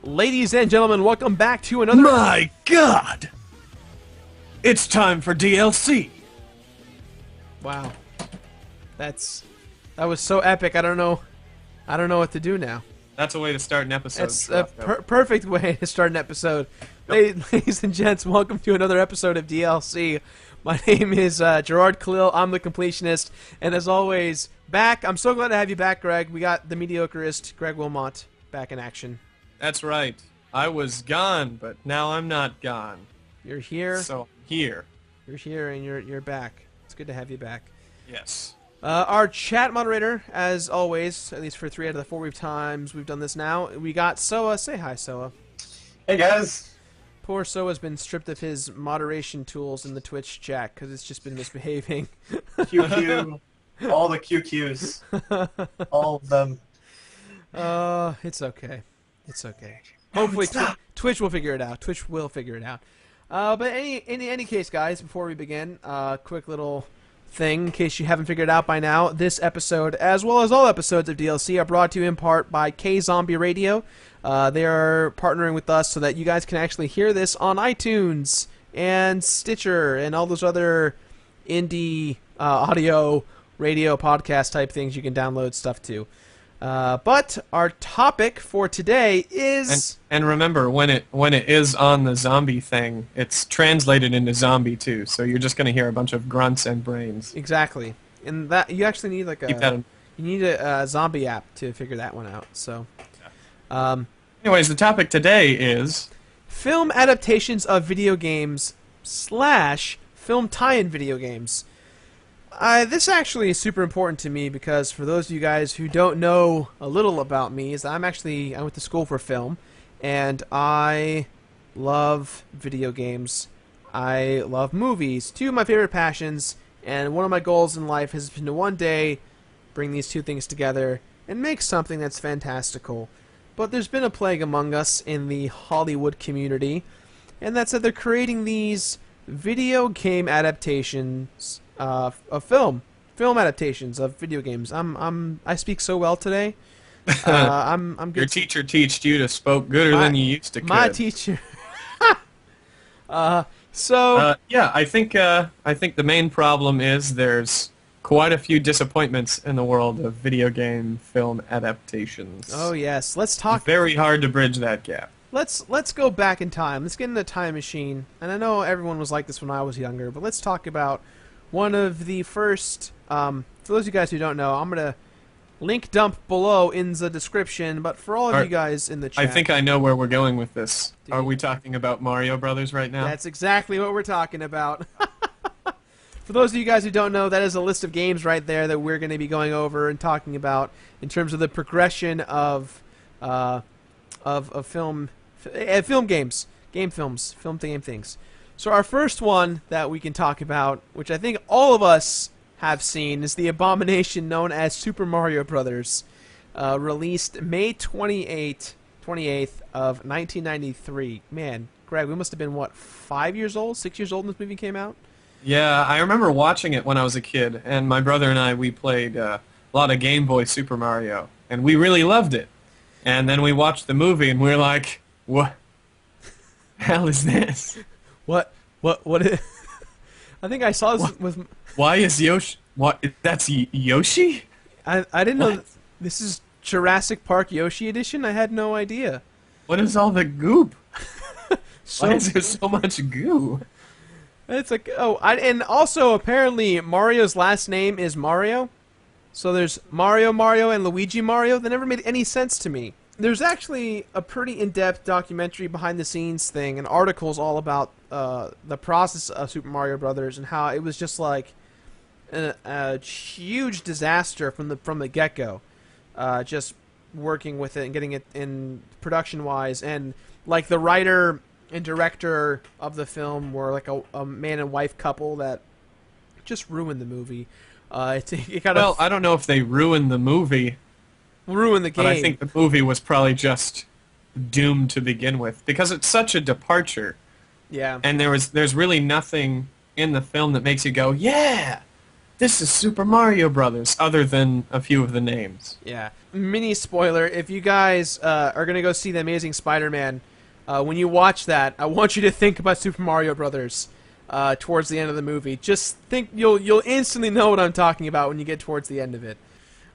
Ladies and gentlemen, welcome back to another... My God! It's time for DLC! Wow. That was so epic, I don't know what to do now. That's a way to start an episode. That's a perfect way to start an episode. Yep. Ladies and gents, welcome to another episode of DLC. My name is Gerard Khalil, I'm the completionist, and as always, I'm so glad to have you back, Greg. We got the mediocreist, Greg Wilmot, back in action. That's right. I was gone, but now I'm not gone. You're here. So I'm here. You're here, and you're back. It's good to have you back. Yes. Our chat moderator, as always, at least for 3 out of the 4 times we've done this now, we got Soa. Say hi, Soa. Hey, guys. Poor Soa's been stripped of his moderation tools in the Twitch chat because it's just been misbehaving. QQ. All the QQs. All of them. It's okay. It's okay. Hopefully Twitch will figure it out. Twitch will figure it out. But in any case, guys, before we begin, quick little thing in case you haven't figured it out by now. This episode, as well as all episodes of DLC, are brought to you in part by K-Zombie Radio. They are partnering with us so that you guys can actually hear this on iTunes and Stitcher and all those other indie audio, radio, podcast type things you can download stuff to. But our topic for today is... And remember, when it is on the zombie thing, it's translated into zombie too, so you're just going to hear a bunch of grunts and brains. Exactly. And that you actually need like you need a zombie app to figure that one out. So anyways, the topic today is film adaptations of video games / film tie-in video games. This actually is super important to me because for those of you guys who don't know a little about me, is I went to school for film, and I love video games. I love movies, 2 of my favorite passions, and one of my goals in life has been to one day bring these 2 things together and make something that's fantastical. But there's been a plague among us in the Hollywood community, and that's that they're creating these video game adaptations of film adaptations of video games. I speak so well today. I'm good. Your teacher teached you to spoke gooder than you used to. My teacher. Yeah, I think the main problem is there's quite a few disappointments in the world of video game film adaptations. Oh yes, let's talk. It's very hard to bridge that gap. Let's go back in time. Let's get in the time machine. And I know everyone was like this when I was younger, but let's talk about one of the first, for those of you guys who don't know, I'm going to link dump below in the description, but for all of you guys in the chat... I think I know where we're going with this. Are we talking about Mario Brothers right now? That's exactly what we're talking about. For those of you guys who don't know, that is a list of games right there that we're going to be going over and talking about in terms of the progression of film games, game things. So our first one that we can talk about, which I think all of us have seen, is the abomination known as Super Mario Brothers, released May 28th of 1993. Man, Greg, we must have been, what, 5 years old, 6 years old when this movie came out? Yeah, I remember watching it when I was a kid, and my brother and I, we played a lot of Game Boy Super Mario, and we really loved it. And then we watched the movie, and we were like, what the hell is this? What is... I think I saw this with... Why is Yoshi... What? That's Yoshi? I didn't know... This is Jurassic Park Yoshi Edition? I had no idea. What is all the goop? Why is there so much goo? It's like... and also, apparently, Mario's last name is Mario. So there's Mario and Luigi Mario. That never made any sense to me. There's actually a pretty in-depth documentary behind-the-scenes thing and articles all about the process of Super Mario Brothers and how it was just like a huge disaster from the get-go, just working with it and getting it in production-wise. And like the writer and director of the film were like a man and wife couple that just ruined the movie. Well, I don't know if they ruined the movie. Ruin the game. But I think the movie was probably just doomed to begin with because it's such a departure. Yeah. And there's really nothing in the film that makes you go, yeah. this is Super Mario Brothers, other than a few of the names. Yeah. Mini spoiler, if you guys are going to go see The Amazing Spider-Man, when you watch that, I want you to think about Super Mario Brothers towards the end of the movie. Just think, you'll instantly know what I'm talking about when you get towards the end of it.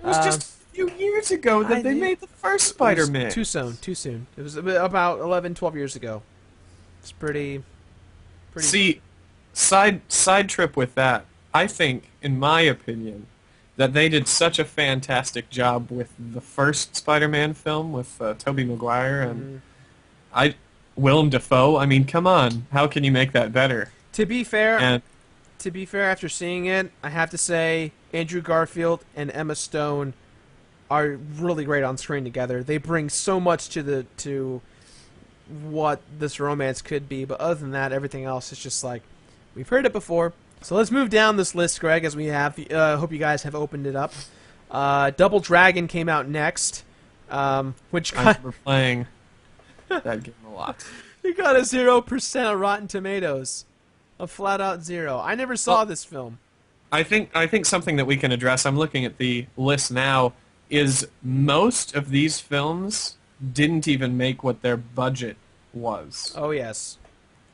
It was just a few years ago that they made the first Spider-Man. Too soon, too soon. It was about 11, 12 years ago. It's pretty... See, side trip with that. I think, in my opinion, that they did such a fantastic job with the first Spider-Man film with Tobey Maguire and Willem Dafoe. I mean, come on, how can you make that better? To be fair, after seeing it, I have to say Andrew Garfield and Emma Stone are really great on screen together. They bring so much to what this romance could be, but other than that, everything else is just like, we've heard it before. So let's move down this list, Greg, as we have. Hope you guys have opened it up. Double Dragon came out next, which I remember playing that game a lot. You got a 0% of Rotten Tomatoes, a flat-out 0. I never saw this film. I think something that we can address, I'm looking at the list now, is most of these films didn't even make what their budget was. Oh, yes.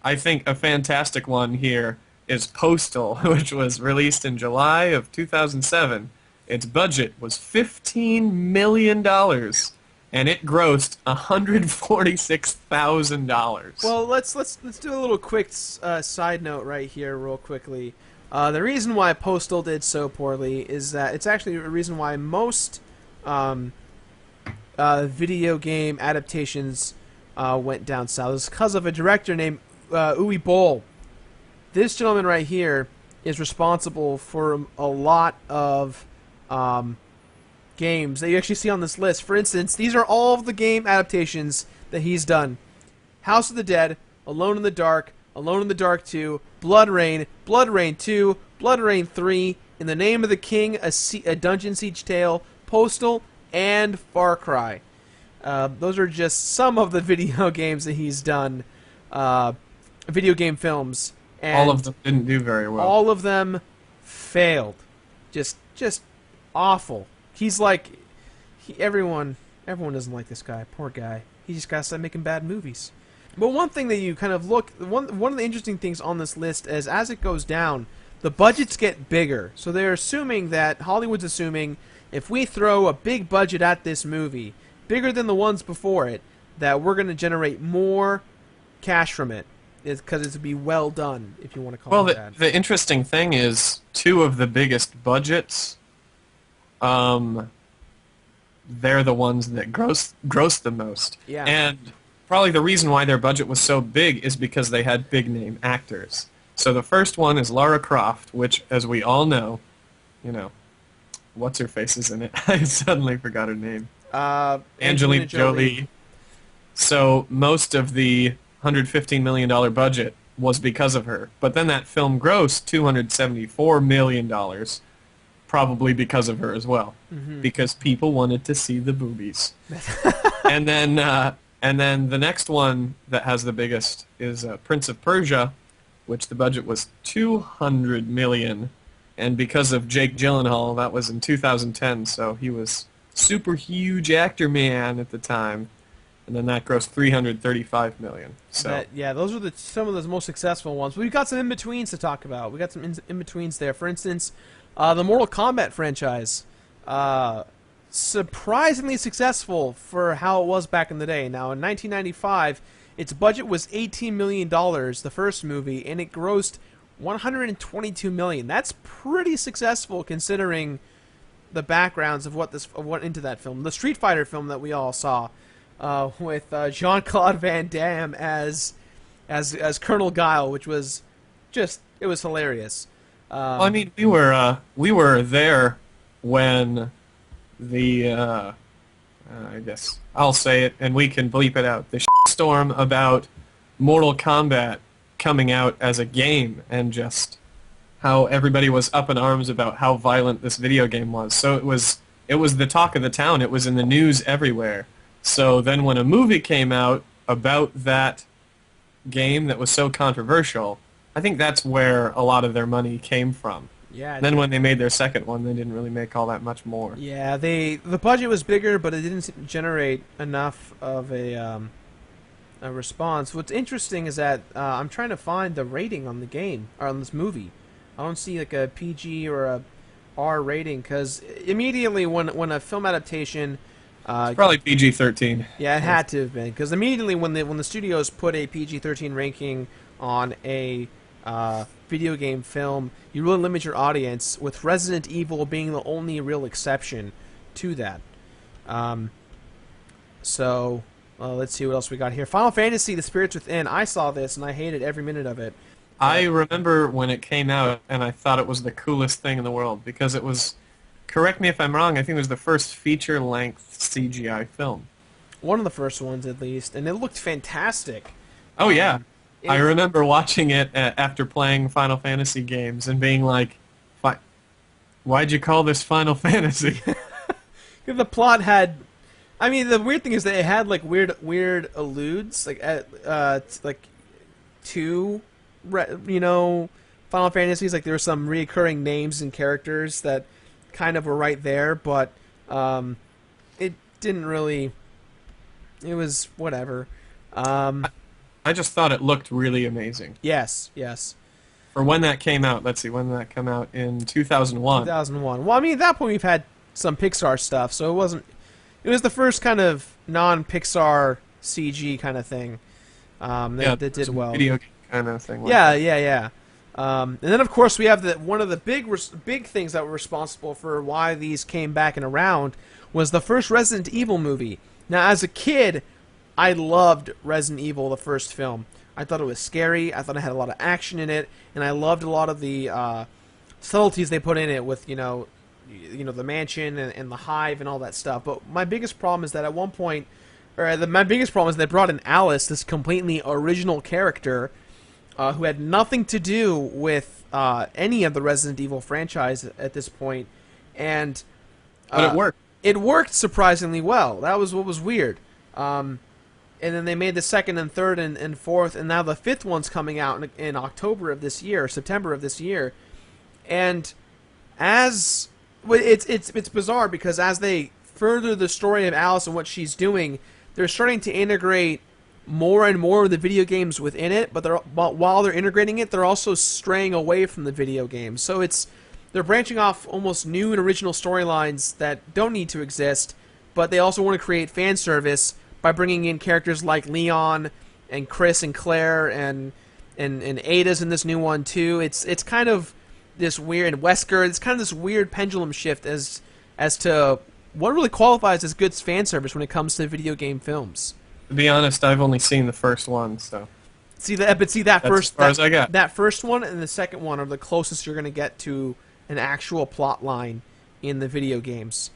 I think a fantastic one here is Postal, which was released in July of 2007. Its budget was $15 million, and it grossed $146,000. Well, let's do a little quick side note right here real quickly. The reason why Postal did so poorly is that it's actually a reason why most video game adaptations went down south. It's because of a director named Uwe Boll. This gentleman right here is responsible for a lot of games that you actually see on this list. For instance, these are all of the game adaptations that he's done. House of the Dead, Alone in the Dark 2, Blood Rain 2, Blood Rain 3, In the Name of the King, a Dungeon Siege Tale, Postal, and Far Cry. Those are just some of the video games that he's done, video game films. And all of them didn't do very well. All of them failed. Just awful. He's like, everyone doesn't like this guy. Poor guy. He just gotta stop making bad movies. But one thing that you kind of one of the interesting things on this list is as it goes down, the budgets get bigger. So they're assuming that, Hollywood's assuming, if we throw a big budget at this movie, bigger than the ones before it, that we're going to generate more cash from it. Because it's to be well done, if you want to call it that. Well, the interesting thing is, two of the biggest budgets, they're the ones that gross the most. Yeah. And probably the reason why their budget was so big is because they had big-name actors. So the first one is Lara Croft, which, as we all know, what's-her-face is in it. I suddenly forgot her name. Angelina Jolie. So most of the $115 million budget was because of her. But then that film grossed $274 million, probably because of her as well. Mm-hmm. Because people wanted to see the boobies. and then the next one that has the biggest is Prince of Persia, which the budget was $200 million. And because of Jake Gyllenhaal, that was in 2010, so he was super huge actor man at the time. And then that grossed $335 million. So those are some of the most successful ones. We've got some in-betweens to talk about. We got some in-betweens there. For instance, the Mortal Kombat franchise, surprisingly successful for how it was back in the day. Now, in 1995, its budget was $18 million, the first movie, and it grossed $122 million. That's pretty successful considering the backgrounds of what went into that film. The Street Fighter film that we all saw. With Jean-Claude Van Damme as Colonel Guile, which was it was hilarious. Well, I mean, we were there when the I guess I'll say it, and we can bleep it out. The storm about Mortal Kombat coming out as a game, and just how everybody was up in arms about how violent this video game was. So it was the talk of the town. It was in the news everywhere. So then when a movie came out about that game that was so controversial, I think that's where a lot of their money came from. Yeah. Then when they made their second one, they didn't really make all that much more. Yeah, the budget was bigger, but it didn't generate enough of a response. What's interesting is that I'm trying to find the rating on the game or on this movie. I don't see like a PG or a R rating because immediately when a film adaptation, It's probably PG-13. yeah, it had to have been because immediately when the studios put a PG-13 ranking on a video game film, you really limit your audience. With Resident Evil being the only real exception to that. So let's see what else we got here. Final Fantasy: The Spirits Within. I saw this and I hated every minute of it. I remember when it came out, and I thought it was the coolest thing in the world because it was. Correct me if I'm wrong. I think it was the first feature-length CGI film. One of the first ones, at least, and it looked fantastic. Oh yeah, I it- remember watching it after playing Final Fantasy games and being like, "Why'd you call this Final Fantasy?" The plot had. I mean, the weird thing is that it had like weird alludes, like to, Final Fantasies. Like there were some reoccurring names and characters that kind of were right there, but it didn't really. It was whatever. I just thought it looked really amazing. Yes, yes. For when that came out, let's see, when did that come out? In 2001. 2001. Well, I mean, at that point we've had some Pixar stuff, so it wasn't. It was the first kind of non-Pixar CG kind of thing that did well. Video game kind of thing. Yeah. And then of course we have one of the big things that were responsible for why these came back and around was the first Resident Evil movie. Now, as a kid, I loved Resident Evil, the first film. I thought it was scary. I thought it had a lot of action in it, and I loved a lot of the subtleties they put in it with the mansion and the hive and all that stuff. But my biggest problem is that at one point, my biggest problem is they brought in Alice, this completely original character who had nothing to do with any of the Resident Evil franchise at this point, and But it worked. It worked surprisingly well. That was what was weird. And then they made the second and third and fourth, and now the fifth one's coming out in October of this year, September of this year, and it's bizarre because as they further the story of Alice and what she's doing, they're starting to integrate more and more of the video games within it. But while they're integrating it, they're also straying away from the video games. So they're branching off almost new and original storylines that don't need to exist, but they also want to create fan service by bringing in characters like Leon and Chris and Claire and Ada's in this new one too. It's kind of this weird, and Wesker. It's kind of this weird pendulum shift as to what really qualifies as good fan service when it comes to video game films. To be honest, I've only seen the first one, so. That That's first as far as I got. that first one and the second one are the closest you're going to get to an actual plot line in the video games.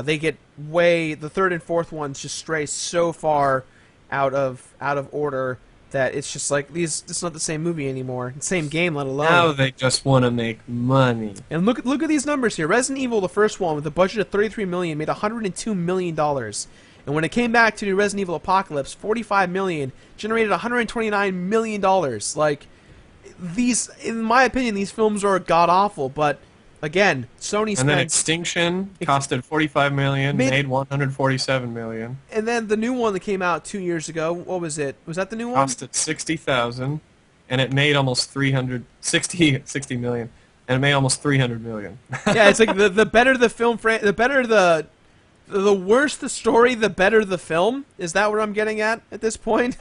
They get the third and fourth ones just stray so far out of order that it's just like it's not the same movie anymore, same game, let alone. Now they just want to make money. And look at these numbers here. Resident Evil, the first one, with a budget of $33 million, made $102 million. And when it came back to Resident Evil Apocalypse, $45 million, generated $129 million. Like, in my opinion, these films are god-awful, but again, Sony spent... And then Extinction costed $45 million, made $147 million. And then the new one that came out 2 years ago, what was it? Was that the new one? Costed $60,000, and it made almost $60 million, and it made almost $300 million. Yeah, it's like the better the film, the better the worse the story, the better the film. Is that what I'm getting at this point?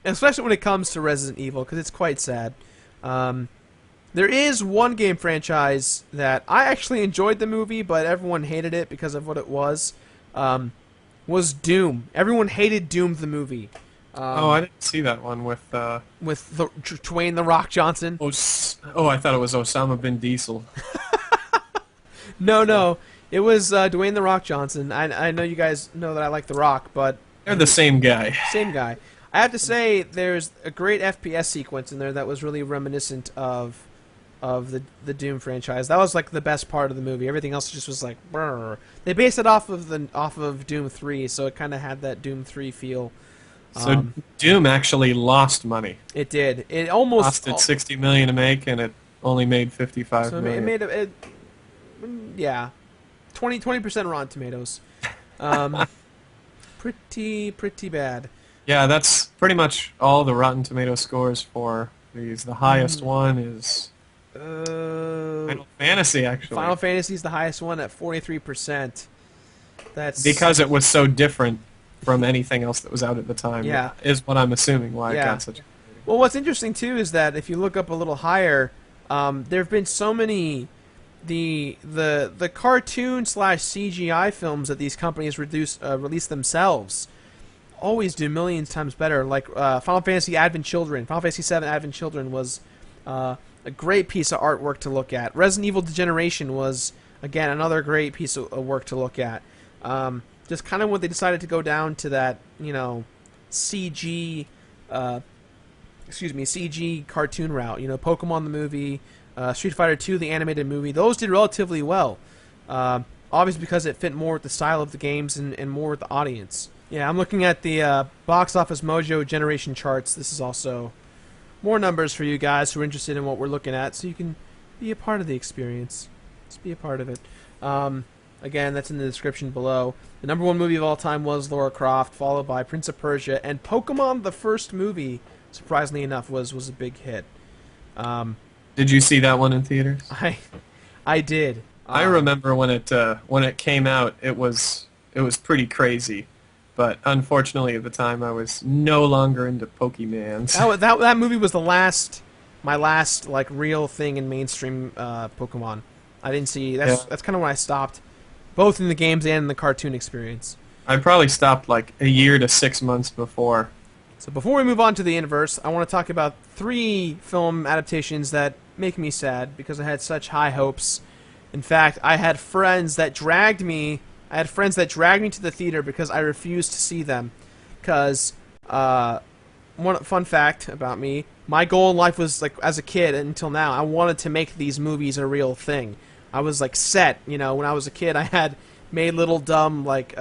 Especially when it comes to Resident Evil, because it's quite sad. There is one game franchise that I actually enjoyed the movie, but everyone hated it because of what it was Doom. Everyone hated Doom the movie. I didn't see that one with Dwayne The Rock Johnson. I thought it was Osama bin Diesel. No. It was Dwayne The Rock Johnson. I know you guys know that I like The Rock, but... They're the same guy. Same guy. I have to say, there's a great FPS sequence in there that was really reminiscent of the Doom franchise. That was like the best part of the movie. Everything else just was like, brr. They based it off of Doom 3, so it kind of had that Doom 3 feel. So Doom actually lost money. It did. It almost Costed $60 million to make, and it only made 55 So million. yeah, 20% Rotten Tomatoes. Um, pretty bad. Yeah, that's pretty much all the Rotten Tomato scores for these. The highest one is Uh, Final Fantasy, Final actually, Fantasy is the highest one at 43%. That's because it was so different from anything else that was out at the time. yeah, Is what I'm assuming why it yeah. got such. Well, what's interesting too is that if you look up a little higher, there have been so many the cartoon slash CGI films that these companies release themselves always do millions times better. Like Final Fantasy Advent Children, Final Fantasy VII Advent Children was a great piece of artwork to look at. Resident Evil Degeneration was again another great piece of work to look at. Just kind of when they decided to go down to that, CG. CG cartoon route. Pokemon the movie, Street Fighter 2 the animated movie. Those did relatively well. Obviously because it fit more with the style of the games and more with the audience. Yeah, I'm looking at the Box Office Mojo generation charts. This is also more numbers for you guys who are interested in what we're looking at, so you can be a part of the experience. Just be a part of it. Again, that's in the description below. The #1 movie of all time was Lara Croft, followed by Prince of Persia, and Pokemon the first movie, surprisingly enough, was a big hit. Did you see that one in theaters? I did. I remember when it came out, it was pretty crazy, but unfortunately at the time I was no longer into Pokemans. That movie was my last like real thing in mainstream Pokemon. I didn't see that's kind of when I stopped, both in the games and in the cartoon experience. I probably stopped like a year to 6 months before. So before we move on to the universe, I want to talk about 3 film adaptations that make me sad because I had such high hopes. In fact, I had friends that dragged me to the theater because I refused to see them. Because, one fun fact about me, my goal in life was, like, as a kid until now, I wanted to make these movies a real thing. I was, like, set, when I was a kid, I had made little dumb, like,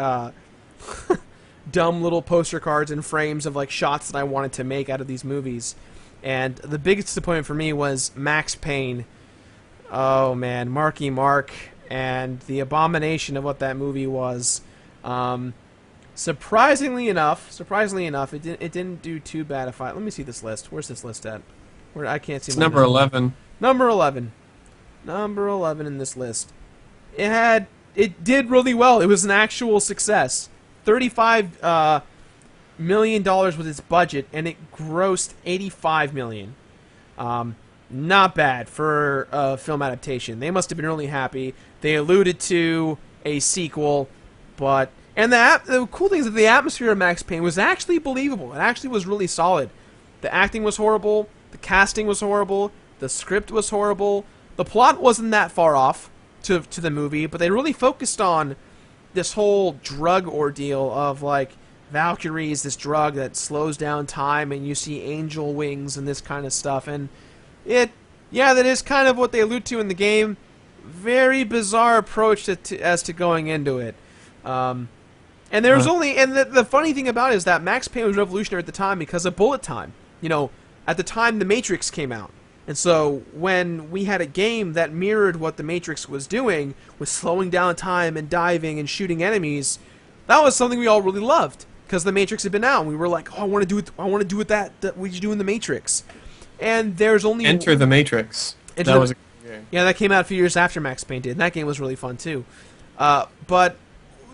dumb little poster cards and frames of, like, shots that I wanted to make out of these movies. And the biggest disappointment for me was Max Payne. Oh, man, Marky Mark and the abomination of what that movie was. Surprisingly enough, it didn't do too bad. Let me see this list. Where's this list at? Where I can't see. It's number 11. Number 11. Number 11 in this list. It did really well. It was an actual success. $35 million was its budget, and it grossed $85 million. Not bad for a film adaptation. They must have been really happy. They alluded to a sequel, and the cool thing is that the atmosphere of Max Payne was actually believable. It actually was really solid. The acting was horrible. The casting was horrible. The script was horrible. The plot wasn't that far off to the movie, but they really focused on this whole drug ordeal of, like, Valkyries, this drug that slows down time, and you see angel wings and this kind of stuff. And that is kind of what they allude to in the game. Very bizarre approach as to going into it. And there was the funny thing about it is that Max Payne was revolutionary at the time because of bullet time. At the time The Matrix came out. And so when we had a game that mirrored what The Matrix was doing, with slowing down time and diving and shooting enemies, that was something we all really loved because The Matrix had been out, and we were like, "Oh, I want to do it. I want to do it that we do in The Matrix." And there's only Enter the Matrix. That was a good game. Yeah, that came out a few years after Max Payne did. And that game was really fun too. But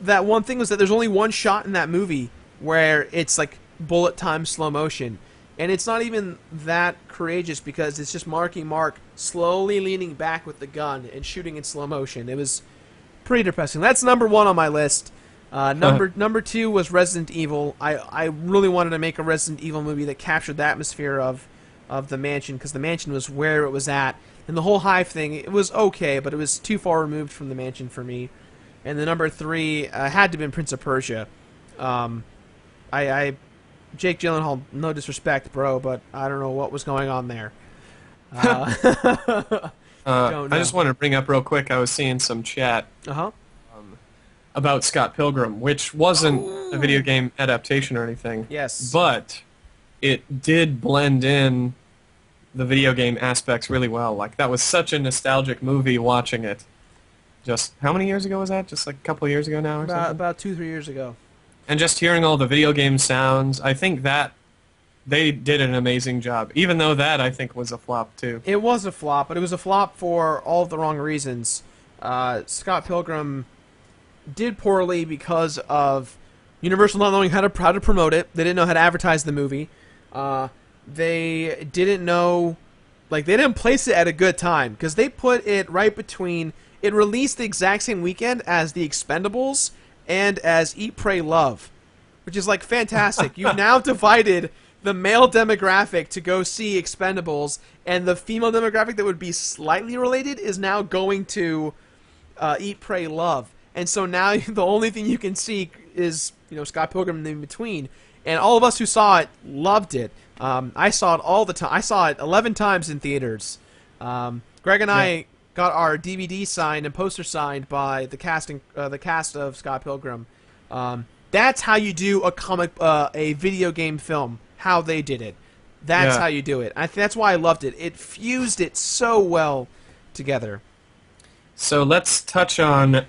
that one thing was that there's only one shot in that movie where it's like bullet time slow motion. And it's not even that courageous because it's just Marky Mark slowly leaning back with the gun and shooting in slow motion. It was pretty depressing. That's number 1 on my list. Number 2 was Resident Evil. I really wanted to make a Resident Evil movie that captured the atmosphere of the mansion, because the mansion was where it was at. And the whole Hive thing, it was okay, but it was too far removed from the mansion for me. And the number 3 had to have been Prince of Persia. Jake Gyllenhaal, no disrespect, bro, but I don't know what was going on there. I just want to bring up real quick, I was seeing some chat about Scott Pilgrim, which wasn't a video game adaptation or anything. Yes. But it did blend in the video game aspects really well. Like, that was such a nostalgic movie watching it. Just, how many years ago was that? Just like a couple of years ago now or something? About 2-3 years ago. And just hearing all the video game sounds, I think that they did an amazing job. Even though that, I think, was a flop, too. It was a flop, but it was a flop for all of the wrong reasons. Scott Pilgrim did poorly because of Universal not knowing how to promote it. They didn't know how to advertise the movie. They didn't know, like, they didn't place it at a good time because they put it right between. It released the exact same weekend as The Expendables and as Eat, Pray, Love, which is like fantastic. You've now divided the male demographic to go see Expendables, and the female demographic that would be slightly related is now going to Eat, Pray, Love. And so now the only thing you can see is, Scott Pilgrim in between. And all of us who saw it loved it. I saw it all the time. I saw it 11 times in theaters. Greg and I got our DVD signed and poster signed by the cast of Scott Pilgrim. That's how you do a video game film. How they did it. That's how you do it. That's why I loved it. It fused it so well together. So let's touch on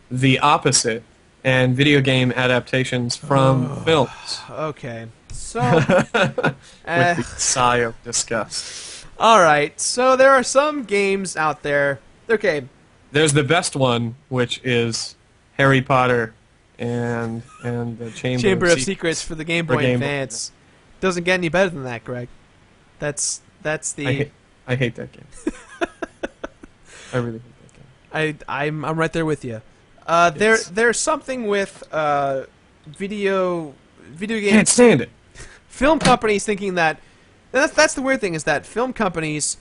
the opposite and video game adaptations from films. Okay. So with the sigh of disgust. All right. So there are some games out there. Okay. There's the best one, which is Harry Potter and the Chamber of Secrets for the Game Boy Advance. Doesn't get any better than that, Greg. That's the. I hate that game. I really hate that game. I'm right there with you. There's something with video games. Can't stand it. Film companies thinking that. That's the weird thing, is that film companies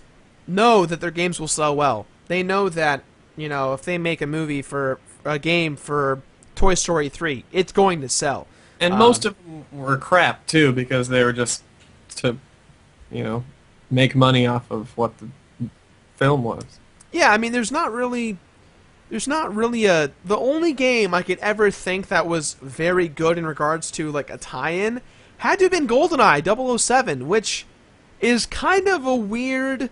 know that their games will sell well. They know that, if they make a movie for a game for Toy Story 3, it's going to sell. And most of them were crap, too, because they were just to, make money off of what the film was. Yeah, I mean, there's not really the only game I could ever think that was very good in regards to, like, a tie-in had to have been GoldenEye 007, which is kind of a weird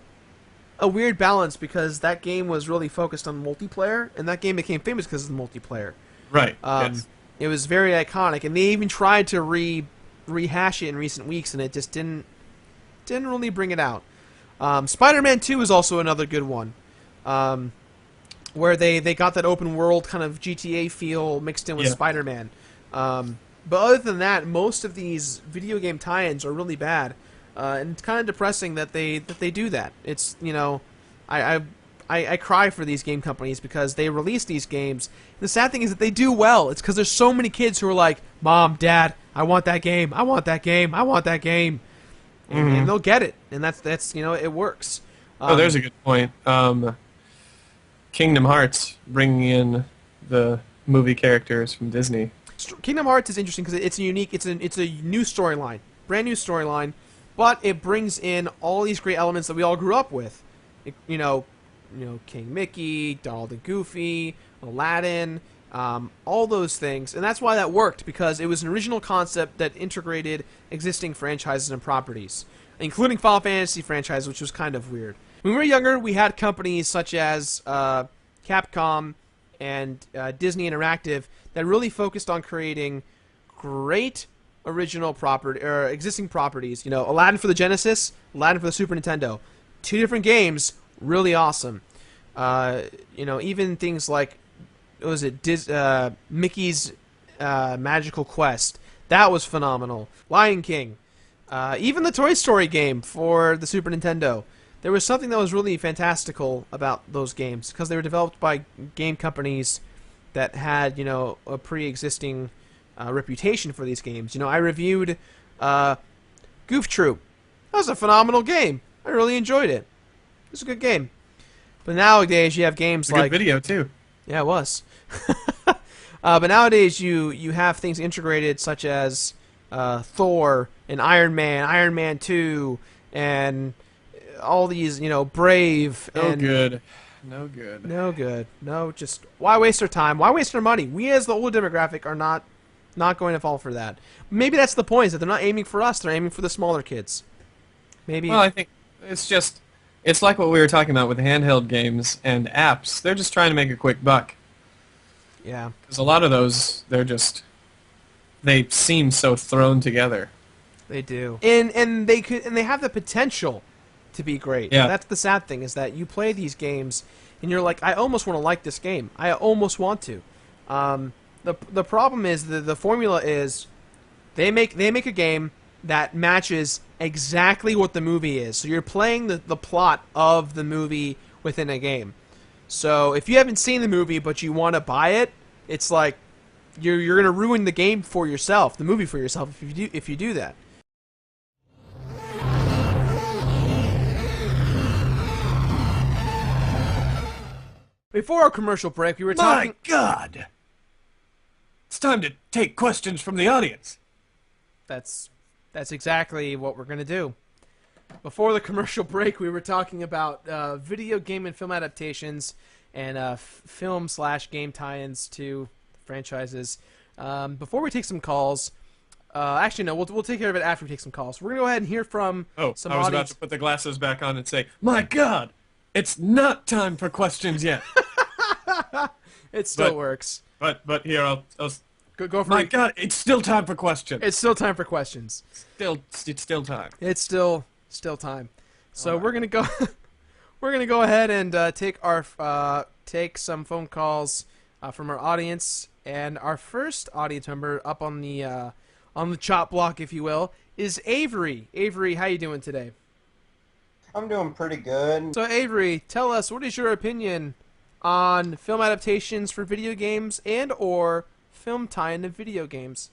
balance, because that game was really focused on multiplayer, and that game became famous because of the multiplayer. Right. Yes. It was very iconic, and they even tried to rehash it in recent weeks, and it just didn't really bring it out. Spider-Man 2 is also another good one, where they got that open world kind of GTA feel mixed in with Spider-Man. But other than that, most of these video game tie-ins are really bad, and it's kind of depressing that they do that. It's I cry for these game companies because they release these games. The sad thing is that they do well. It's because there's so many kids who are like, Mom, Dad, I want that game. I want that game. I want that game. And they'll get it. And that's it works. There's a good point. Kingdom Hearts, bringing in the movie characters from Disney. Kingdom Hearts is interesting because it's a new storyline, brand new storyline, but it brings in all these great elements that we all grew up with. King Mickey, Donald and Goofy, Aladdin, all those things. And that's why that worked, because it was an original concept that integrated existing franchises and properties, including Final Fantasy franchise, which was kind of weird. When we were younger, we had companies such as Capcom and Disney Interactive that really focused on creating great original property or existing properties. Aladdin for the Genesis, Aladdin for the Super Nintendo. Two different games, really awesome. Even things like, what was it, Mickey's Magical Quest. That was phenomenal. Lion King. Even the Toy Story game for the Super Nintendo. There was something that was really fantastical about those games because they were developed by game companies that had, a pre-existing reputation for these games. I reviewed Goof Troop. That was a phenomenal game. I really enjoyed it. It was a good game. But nowadays you have games like... Good video, too. Yeah, it was. But nowadays you have things integrated such as Thor and Iron Man 2, and all these, Brave. No good. No, just why waste our time? Why waste our money? We as the older demographic are not going to fall for that. Maybe that's the point, is that they're not aiming for us, they're aiming for the smaller kids. Maybe. Well, I think It's like what we were talking about with handheld games and apps. They're just trying to make a quick buck. Yeah. Because a lot of those, they seem so thrown together. They do. And they have the potential to be great. Yeah. That's the sad thing, is that you play these games and you're like, I almost want to like this game. I almost want to. The problem is the formula is they make a game that matches exactly what the movie is. So you're playing the plot of the movie within a game. So if you haven't seen the movie but you want to buy it, it's like you're going to ruin the game for yourself, the movie for yourself if you do that. Before our commercial break, we were talking. My God! It's time to take questions from the audience. That's exactly what we're gonna do. Before the commercial break, we were talking about video game and film adaptations and film/game tie-ins to franchises. Before we take some calls, actually no, we'll take care of it after we take some calls. We're gonna go ahead and hear from some I was audience. about to put the glasses back on and say, "My God, it's not time for questions yet." It still works. But here I'll Go for My it. God, it's still time for questions. It's still time for questions. It's still time. It's still time. So All right. we're gonna go. We're gonna go ahead and take some phone calls from our audience, and our first audience member up on the chop block, if you will, is Avery. Avery, how you doing today? I'm doing pretty good. So Avery, tell us, what is your opinion on film adaptations for video games and or film tie-in to video games?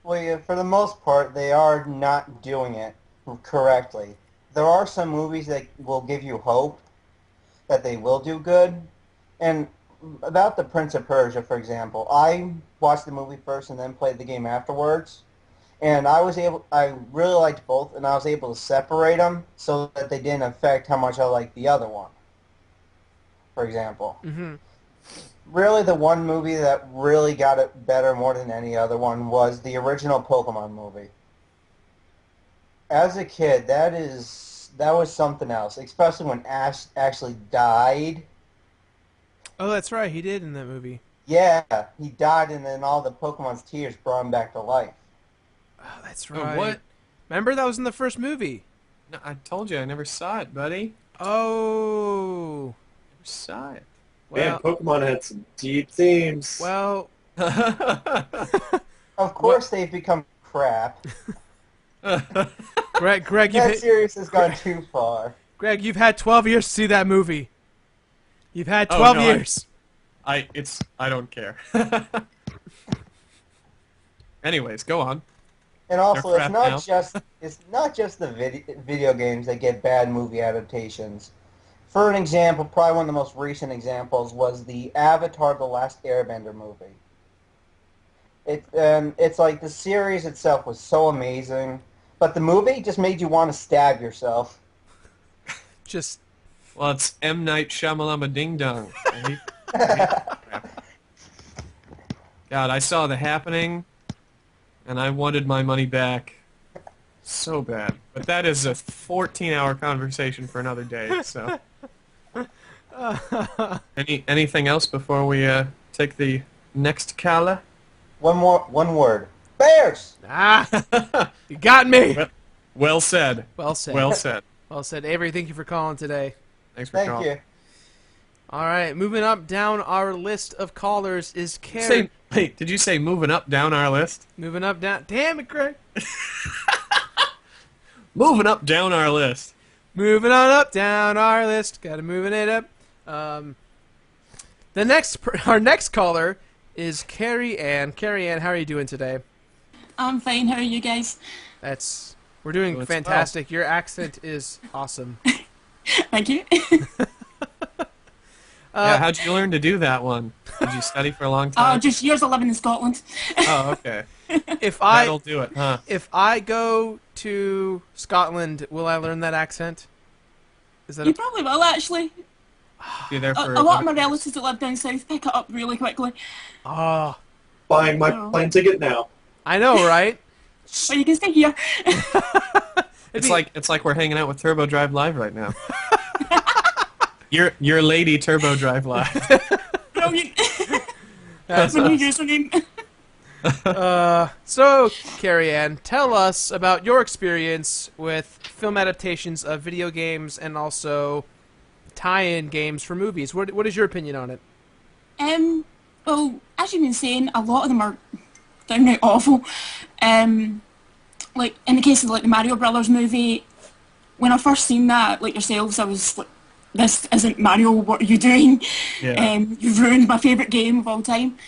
Well, yeah, for the most part, they are not doing it correctly. There are some movies that will give you hope that they will do good. And about The Prince of Persia, for example, I watched the movie first and then played the game afterwards. And I really liked both, and I was able to separate them so that they didn't affect how much I liked the other one, for example. Mm-hmm. Really, the one movie that really got it better more than any other one was the original Pokemon movie. As a kid, that was something else, especially when Ash actually died. Oh, that's right, he did in that movie. Yeah, he died, and then all the Pokemon's tears brought him back to life. Oh, that's Oh, right. what? Remember, that was in the first movie. No, I told you I never saw it, buddy. Oh. Never saw it. Man, Well, Pokemon had some deep themes. well, Of course, they've become crap. Greg, That series has gone too far. Greg, you've had 12 years to see that movie. You've had Oh, 12 no, years. I don't care. Anyways, go on. And also, They're crap it's not just the video games that get bad movie adaptations. For an example, probably one of the most recent examples was the Avatar: The Last Airbender movie. It's like the series itself was so amazing, but the movie just made you want to stab yourself. Just, Well, it's M. Night Shyamalama Ding Dong. God, I saw The Happening, and I wanted my money back so bad. But that is a 14-hour conversation for another day. So, anything else before we take the next caller? One word. Bears! you got me. Well said. Well said. Well said. Well said. Avery, thank you for calling today. Thanks for Thank calling. you. All right, moving up down our list of callers is Karen. Wait, did you say moving up down our list? Moving up down. Damn it, Greg. Moving up down our list. Moving on up down our list. Gotta moving it up. Our next caller is Carrie Ann. Carrie Ann, how are you doing today? I'm fine. How are you guys? We're doing Doing fantastic. Your accent is awesome. Thank you. Yeah, how'd you learn to do that one? Did you study for a long time? Just years of living in Scotland. Oh, okay. If That'll do it, huh? I go to Scotland, will I learn that accent? Is that You probably will, actually. Be there for A lot of my relatives that live down south pick it up really quickly. Oh, Buying my Oh. plane ticket now. I know, right? But you can stay here. It's like we're hanging out with Turbo Drive Live right now. Your lady Turbo Drive Live. Brilliant. That's My new awesome. username. So, Carrie Ann, tell us about your experience with film adaptations of video games and also tie-in games for movies. What is your opinion on it? Well, as you've been saying, a lot of them are downright awful. Like in the case of like the Mario Brothers movie, when I first seen that, like yourselves, I was like, "This isn't Mario. What are you doing? Yeah. You've ruined my favourite game of all time."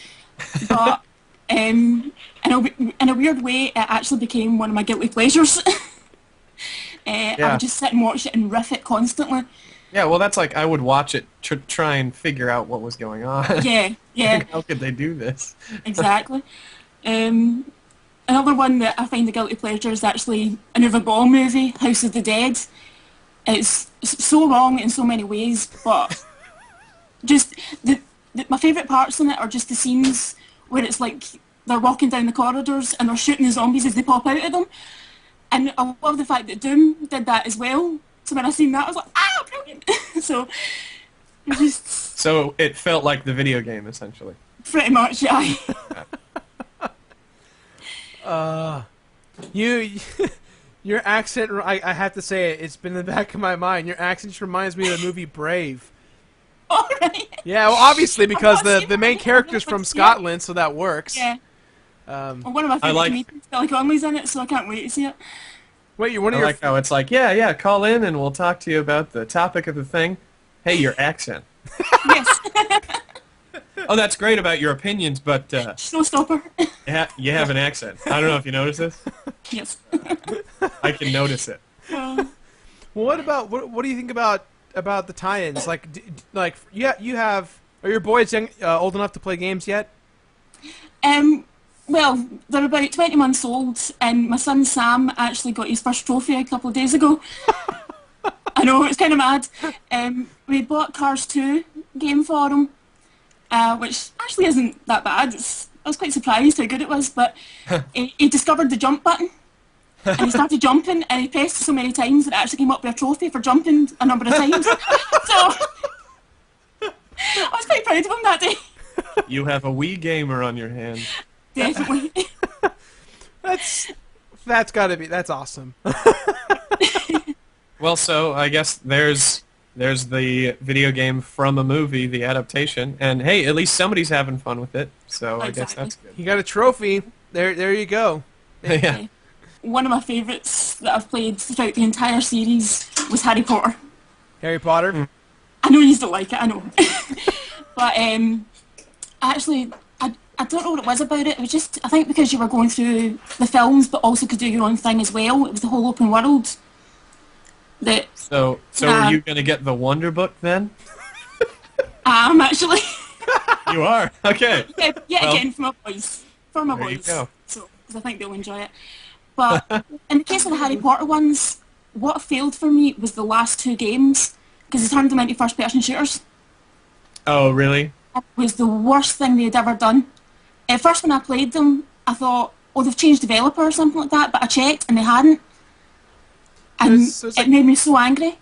But in a weird way, it actually became one of my guilty pleasures. I Yeah. would just sit and watch it and riff it constantly. Yeah, well, that's like I would watch it to try and figure out what was going on. Yeah, yeah. Like, how could they do this? Exactly. Another one that I find a guilty pleasure is actually an Uwe Boll movie, House of the Dead. It's so wrong in so many ways, but just my favourite parts in it are just the scenes where it's like they're walking down the corridors and they're shooting the zombies as they pop out of them. And I love the fact that Doom did that as well. So when I seen that, I was like, ah, brilliant! So, it just So it felt like the video game, essentially. pretty much, yeah. You, your accent, I have to say it, it's been in the back of my mind. Your accent just reminds me of the movie Brave. All right. Yeah, well, obviously because I've not the seen main it. character's from Yeah. Scotland, so that works. Yeah. Well, one of my I favourite like- comedians, Billy Connolly's in it, so I can't wait to see it. Wait, you're one I of your like how it's like, yeah, call in and we'll talk to you about the topic of the thing. Hey, your accent. Yes. Oh, that's great about your opinions, but Showstopper. you have an accent. I don't know if you notice this. Yes. I can notice it. Well, what do you think about the tie-ins? Like, you have, are your boys old enough to play games yet? Well, they're about 20 months old, and my son Sam actually got his first trophy a couple of days ago. I know, it's kind of mad. We bought Cars 2 game for him, which actually isn't that bad. I was quite surprised how good it was, but he discovered the jump button, and he started jumping, and he pressed it so many times that it actually came up with a trophy for jumping a number of times. So, I was quite proud of him that day. You have a Wii gamer on your hand. Definitely. That's awesome. Well, so I guess there's the video game from a movie, the adaptation, and hey, at least somebody's having fun with it. So I guess Exactly. that's good. You got a trophy. There you go. Yeah. One of my favourites that I've played throughout the entire series was Harry Potter. Harry Potter. I know you don't like it, I know. But actually, I don't know what it was about it. It was just, I think because you were going through the films but also could do your own thing as well. It was the whole open world. That So are you gonna get the Wonder Book then? I am actually. You are. Okay. Yeah, Well, again, for my boys. For my there you boys. go. So, because I think they'll enjoy it. But in the case of the Harry Potter ones, what failed for me was the last two games, because they turned them into first-person shooters. Oh, really? It was the worst thing they'd ever done. At first, when I played them, I thought, oh, they've changed developer or something like that, but I checked and they hadn't. And So it's it like- made me so angry.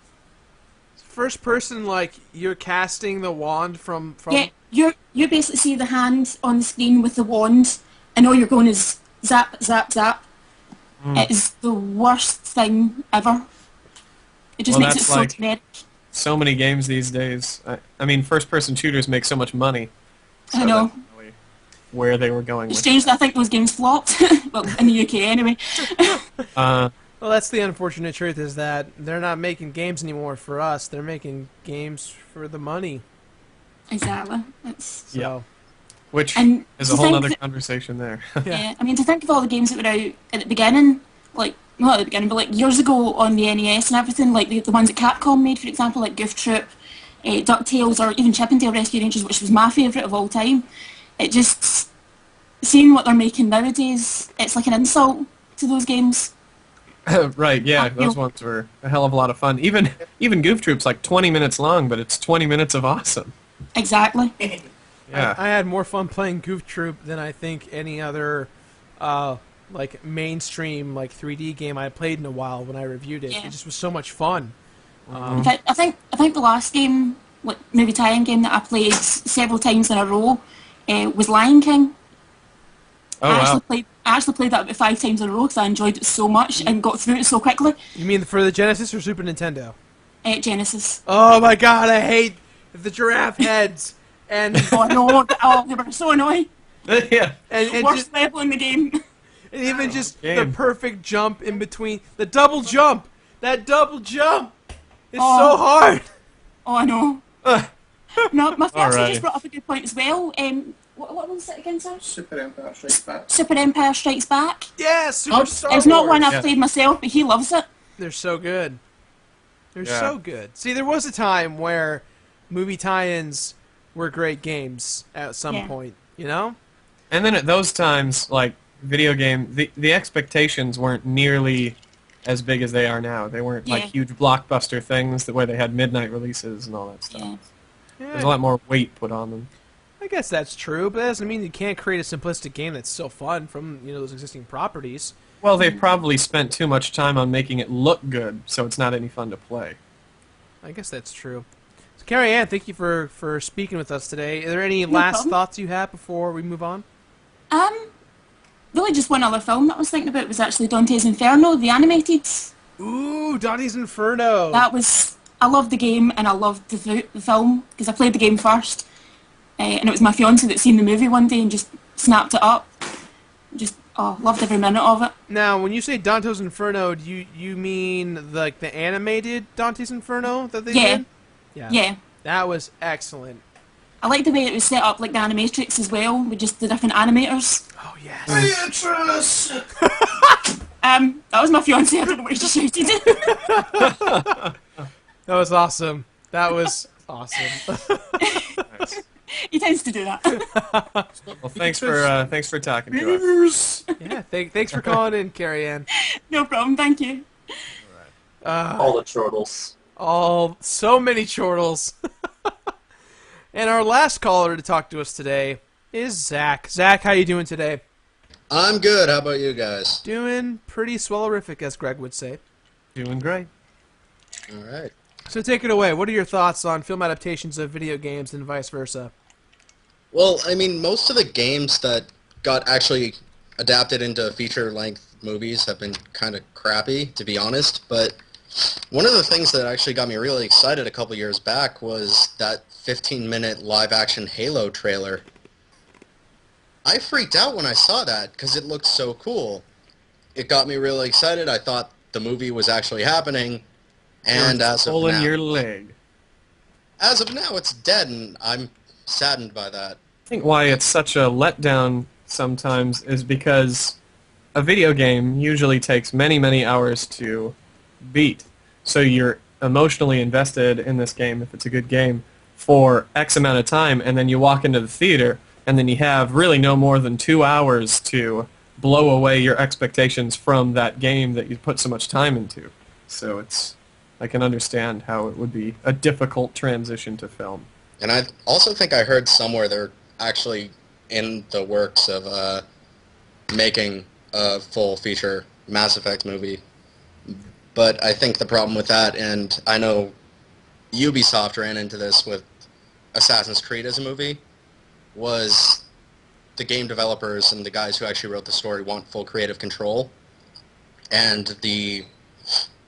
First person, like you're casting the wand from. Yeah, you basically see the hand on the screen with the wand, and all you're going is zap, zap, zap. It is the worst thing ever. It just Well, makes it that's so like- generic. So many games these days. I mean, first-person shooters make so much money. So I know. that's really where they were going with. Strangely, I think those games flopped. Well, in the UK anyway. Well, that's the unfortunate truth is that they're not making games anymore for us. They're making games for the money. Exactly. It's, So, Yeah. Which And is to a whole think other that- conversation there. yeah. I mean, to think of all the games that were out at the beginning, like, not at the beginning, but like years ago on the NES and everything, like the ones that Capcom made, for example, like Goof Troop, DuckTales, or even Chippendale Rescue Rangers, which was my favourite of all time. It just, seeing what they're making nowadays, it's like an insult to those games. Right, yeah, those ones were a hell of a lot of fun. Even Goof Troop's like 20 minutes long, but it's 20 minutes of awesome. Exactly. Yeah. I had more fun playing Goof Troop than I think any other like mainstream like 3D game I played in a while when I reviewed it. Yeah. It just was so much fun. In fact, I think the last game, like movie tie-in game that I played several times in a row, was Lion King. Oh wow. I actually played that about 5 times in a row because I enjoyed it so much and got through it so quickly. You mean for the Genesis or Super Nintendo? Genesis. Oh my god, I hate the giraffe heads. And Oh no! Oh, they were so annoying. Yeah. and Worst level in the game. and even just the Game. perfect jump in between. The double jump! That double jump is Oh. so hard! Oh, I know. No, my fiance Alright. just brought up a good point as well. What was it again, sir? Super Empire Strikes Back. Super Empire Strikes Back. Yeah, Super Star It's not one Wars. I've Yeah. played myself, but he loves it. They're so good. They're Yeah. so good. See, there was a time where movie tie-ins were great games at some Yeah. point, you know? And then at those times, like video game, the expectations weren't nearly as big as they are now. They weren't like Yeah. huge blockbuster things where they had midnight releases and all that stuff. Yeah. There's a lot more weight put on them. I guess that's true, but that doesn't mean you can't create a simplistic game that's so fun from, those existing properties. Well, they've probably spent too much time on making it look good, so it's not any fun to play. I guess that's true. So, Carrie Ann, thank you for speaking with us today. Are there any last problem. thoughts you have before we move on? Really just one other film that I was thinking about was actually Dante's Inferno, the animated. Ooh, Dante's Inferno. I loved the game and I loved the film because I played the game first. And it was my fiance that seen the movie one day and just snapped it up. Loved every minute of it. Now, when you say Dante's Inferno, do you mean like the animated Dante's Inferno that they Yeah. did? Yeah. That was excellent. I liked the way it was set up like the Animatrix as well, with just the different animators. Oh, yes. Beatrice! That was my fiance, I don't know what she shouted. That was awesome. That was awesome. Nice. He tends to do that. Well, thanks for talking to us. Yeah, thanks for calling in, Carrie Ann. No problem, thank you. All the chortles. So many chortles. And our last caller to talk to us today is Zach. Zach, how you doing today? I'm good. How about you guys? Doing pretty swellerific, as Greg would say. Doing great. All right. So take it away. What are your thoughts on film adaptations of video games and vice versa? Well, I mean, most of the games that got actually adapted into feature-length movies have been kind of crappy, to be honest. But one of the things that actually got me really excited a couple years back was that 15-minute live-action Halo trailer. I freaked out when I saw that because it looked so cool. It got me really excited. I thought the movie was actually happening. And as of pulling now, your leg. as of now, it's dead, and I'm saddened by that. I think why it's such a letdown sometimes is because a video game usually takes many, many hours to beat. So you're emotionally invested in this game, if it's a good game, for X amount of time, and then you walk into the theater, and then you have really no more than 2 hours to blow away your expectations from that game that you put so much time into. So I can understand how it would be a difficult transition to film. And I also think I heard somewhere they're actually in the works of making a full feature Mass Effect movie. But I think the problem with that, and I know Ubisoft ran into this with Assassin's Creed as a movie, was the game developers and the guys who actually wrote the story want full creative control. And the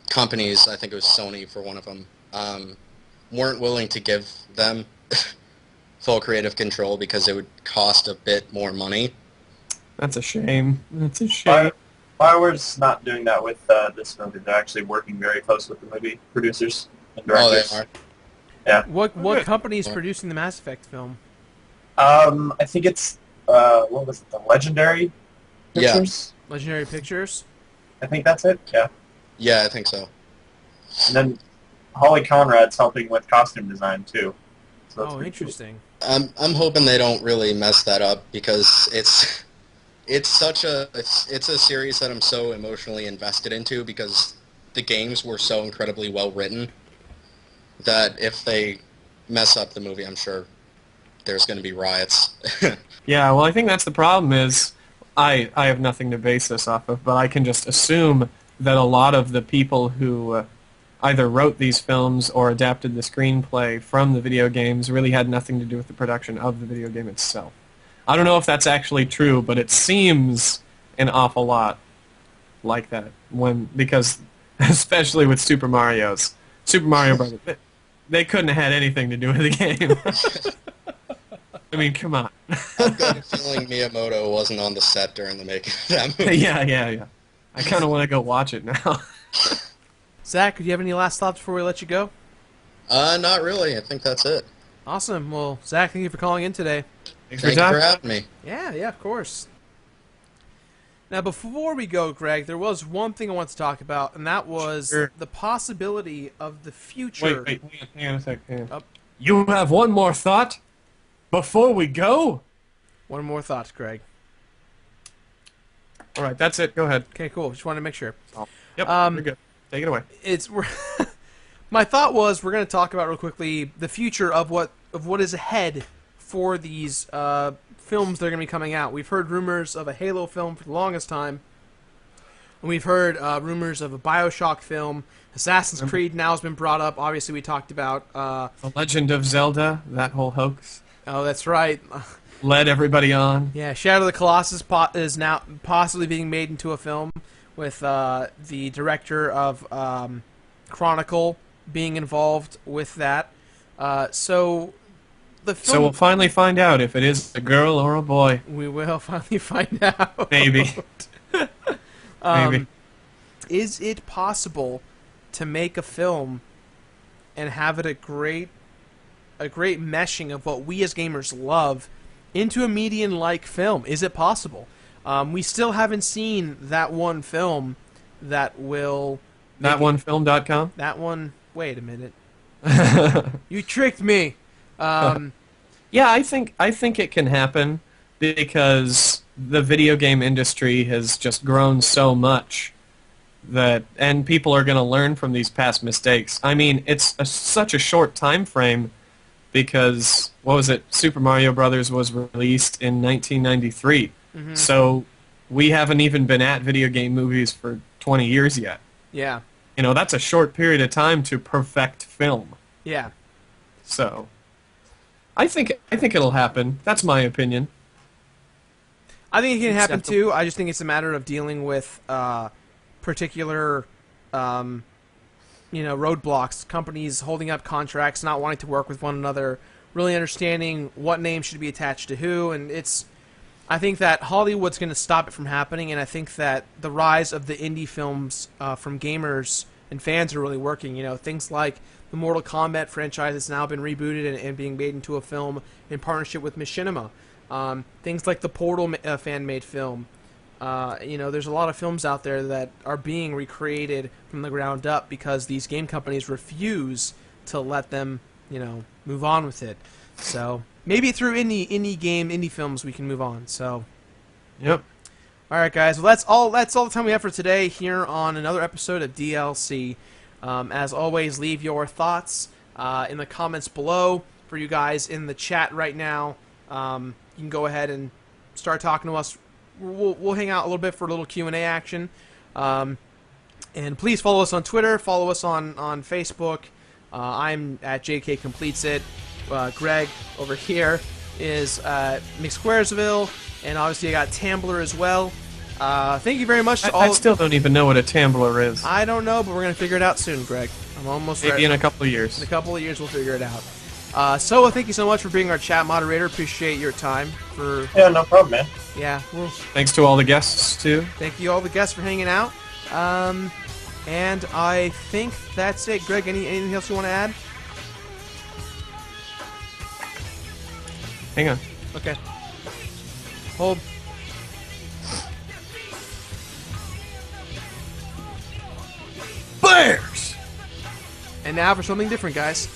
companies, I think it was Sony for one of them, weren't willing to give them full creative control because it would cost a bit more money. That's a shame. That's a shame. BioWare's not doing that with this movie. They're actually working very close with the movie producers and Oh, directors. they are? Yeah. What company is producing the Mass Effect film? I think it's, what was it, the Legendary Yeah. Pictures? Legendary Pictures? I think that's it, yeah. Yeah, I think so. And then Holly Conrad's helping with costume design, too. So that's Oh, pretty cool. interesting. I'm hoping they don't really mess that up because it's a series that I'm so emotionally invested into because the games were so incredibly well written that if they mess up the movie, I'm sure there's going to be riots. Yeah, well, I think that's the problem is I have nothing to base this off of, but I can just assume that a lot of the people who either wrote these films or adapted the screenplay from the video games really had nothing to do with the production of the video game itself. I don't know if that's actually true, but it seems an awful lot like that because especially with Super Mario Brothers, they couldn't have had anything to do with the game. I mean, come on. I've got a feeling Miyamoto wasn't on the set during the making of that movie. Yeah. I kind of want to go watch it now. Zach, do you have any last thoughts before we let you go? Not really. I think that's it. Awesome. Well, Zach, thank you for calling in today. Thanks Thank you for having me. Yeah, of course. Now, before we go, Greg, there was one thing I want to talk about, and that was the possibility of the future. Wait, hang on a sec. Hang on. Oh. You have one more thought before we go? One more thought, Greg. All right, that's it. Go ahead. Okay, cool. Just wanted to make sure. Yep, we're good. Take it away. My thought was we're going to talk about real quickly the future of what is ahead for these films that are going to be coming out. We've heard rumors of a Halo film for the longest time, and we've heard rumors of a BioShock film. Assassin's Creed now has been brought up. Obviously, we talked about The Legend of Zelda, that whole hoax. Oh, that's right. Led everybody on. Yeah, Shadow of the Colossus is now possibly being made into a film with the director of Chronicle being involved with that. So the film. So we'll finally find out if it is a girl or a boy. We will finally find out. Maybe. Maybe. Is it possible to make a film and have it a great meshing of what we as gamers love into a median-like film? Is it possible? We still haven't seen that one film that will... ThatOneFilm.com? That one... Wait a minute. You tricked me. Yeah, I think it can happen because the video game industry has just grown so much and people are going to learn from these past mistakes. I mean, it's such a short time frame because, what was it, Super Mario Brothers was released in 1993. Mm-hmm. So we haven't even been at video game movies for 20 years yet. Yeah. You know, that's a short period of time to perfect film. Yeah. So I think it'll happen. That's my opinion. I think it can happen too. I just think it's a matter of dealing with particular roadblocks, companies holding up contracts, not wanting to work with one another, really understanding what name should be attached to who, and I think that Hollywood's going to stop it from happening, and I think that the rise of the indie films from gamers and fans are really working. You know, things like the Mortal Kombat franchise has now been rebooted and being made into a film in partnership with Machinima. Things like the Portal fan-made film. There's a lot of films out there that are being recreated from the ground up because these game companies refuse to let them, move on with it. So maybe through indie films we can move on. So, yep. All right, guys. Well, that's all the time we have for today here on another episode of DLC. As always, leave your thoughts in the comments below. For you guys in the chat right now, you can go ahead and start talking to us. We'll hang out a little bit for a little Q&A action. And please follow us on Twitter. Follow us on Facebook. I'm at JK Completes It. Greg over here is McSquaresville. And obviously I got Tumblr as well. Thank you very much to all... I still don't even know what a Tumblr is. I don't know, but we're going to figure it out soon, Greg. I'm almost ready. Maybe in a couple of years. In a couple of years we'll figure it out. Soa, thank you so much for being our chat moderator. Appreciate your time. Yeah, no problem, man. Yeah. Well, thanks to all the guests, too. Thank you all the guests for hanging out. And I think that's it. Greg, anything else you want to add? Hang on. Okay. Hold. Bears! And now for something different, guys.